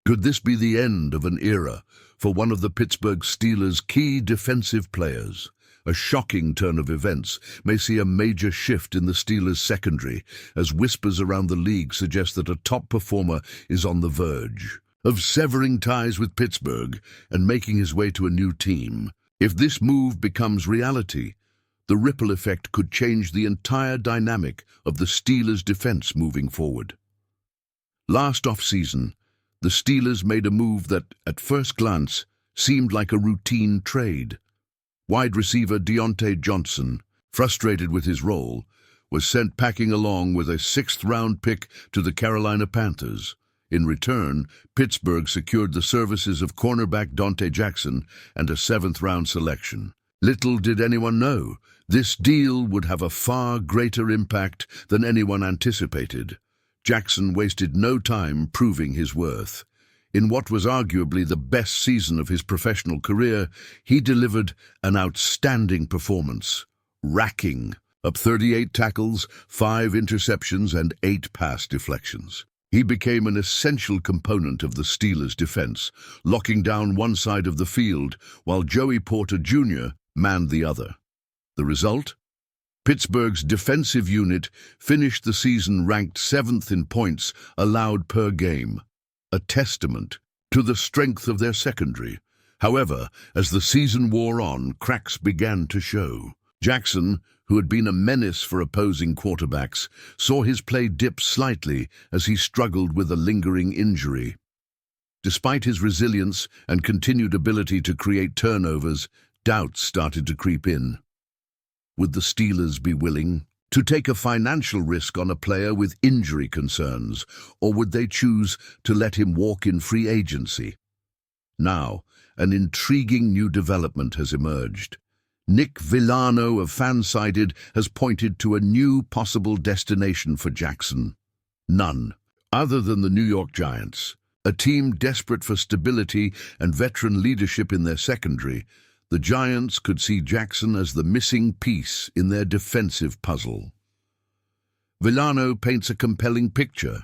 Could this be the end of an era for one of the Pittsburgh Steelers' key defensive players? A shocking turn of events may see a major shift in the Steelers' secondary, as whispers around the league suggest that a top performer is on the verge of severing ties with Pittsburgh and making his way to a new team. If this move becomes reality, the ripple effect could change the entire dynamic of the Steelers' defense moving forward. Last offseason, the Steelers made a move that, at first glance, seemed like a routine trade. Wide receiver Diontae Johnson, frustrated with his role, was sent packing along with a sixth-round pick to the Carolina Panthers. In return, Pittsburgh secured the services of cornerback Donte Jackson and a seventh-round selection. Little did anyone know, this deal would have a far greater impact than anyone anticipated. Jackson wasted no time proving his worth. In what was arguably the best season of his professional career, he delivered an outstanding performance, racking up 38 tackles, 5 interceptions, and 8 pass deflections. He became an essential component of the Steelers' defense, locking down one side of the field while Joey Porter Jr. manned the other. The result? Pittsburgh's defensive unit finished the season ranked 7th in points allowed per game, a testament to the strength of their secondary. However, as the season wore on, cracks began to show. Jackson, who had been a menace for opposing quarterbacks, saw his play dip slightly as he struggled with a lingering injury. Despite his resilience and continued ability to create turnovers, doubts started to creep in. Would the Steelers be willing to take a financial risk on a player with injury concerns, or would they choose to let him walk in free agency? Now, an intriguing new development has emerged. Nick Villano of Fansided has pointed to a new possible destination for Jackson. None other than the New York Giants, a team desperate for stability and veteran leadership in their secondary. The Giants could see Jackson as the missing piece in their defensive puzzle. Villano paints a compelling picture.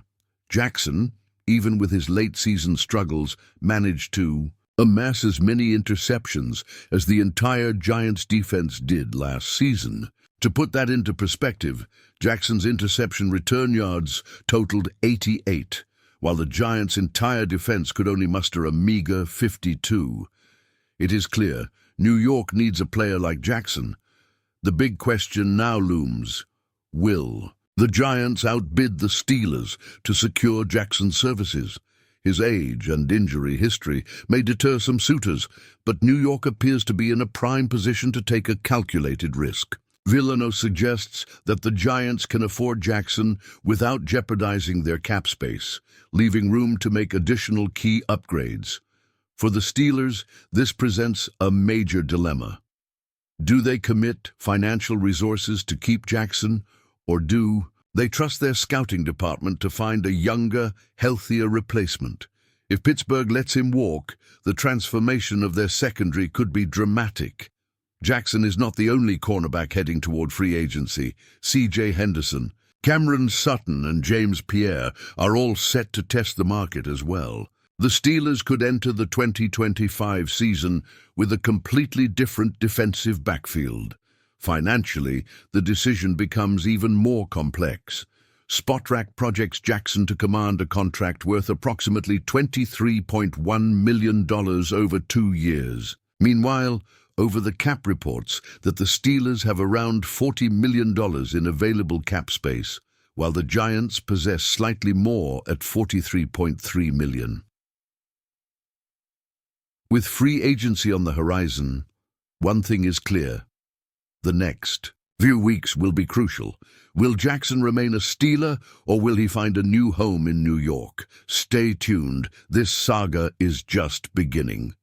Jackson, even with his late-season struggles, managed to amass as many interceptions as the entire Giants defense did last season. To put that into perspective, Jackson's interception return yards totaled 88, while the Giants' entire defense could only muster a meager 52. It is clear New York needs a player like Jackson. The big question now looms: will the Giants outbid the Steelers to secure Jackson's services? His age and injury history may deter some suitors, but New York appears to be in a prime position to take a calculated risk. Villano suggests that the Giants can afford Jackson without jeopardizing their cap space, leaving room to make additional key upgrades. For the Steelers, this presents a major dilemma. Do they commit financial resources to keep Jackson, or do they trust their scouting department to find a younger, healthier replacement? If Pittsburgh lets him walk, the transformation of their secondary could be dramatic. Jackson is not the only cornerback heading toward free agency. C.J. Henderson, Cameron Sutton, and James Pierre are all set to test the market as well. The Steelers could enter the 2025 season with a completely different defensive backfield. Financially, the decision becomes even more complex. Spotrac projects Jackson to command a contract worth approximately $23.1 million over 2 years. Meanwhile, over-the-cap reports that the Steelers have around $40 million in available cap space, while the Giants possess slightly more at $43.3 million. With free agency on the horizon, one thing is clear: the next few weeks will be crucial. Will Jackson remain a Steeler, or will he find a new home in New York? Stay tuned. This saga is just beginning.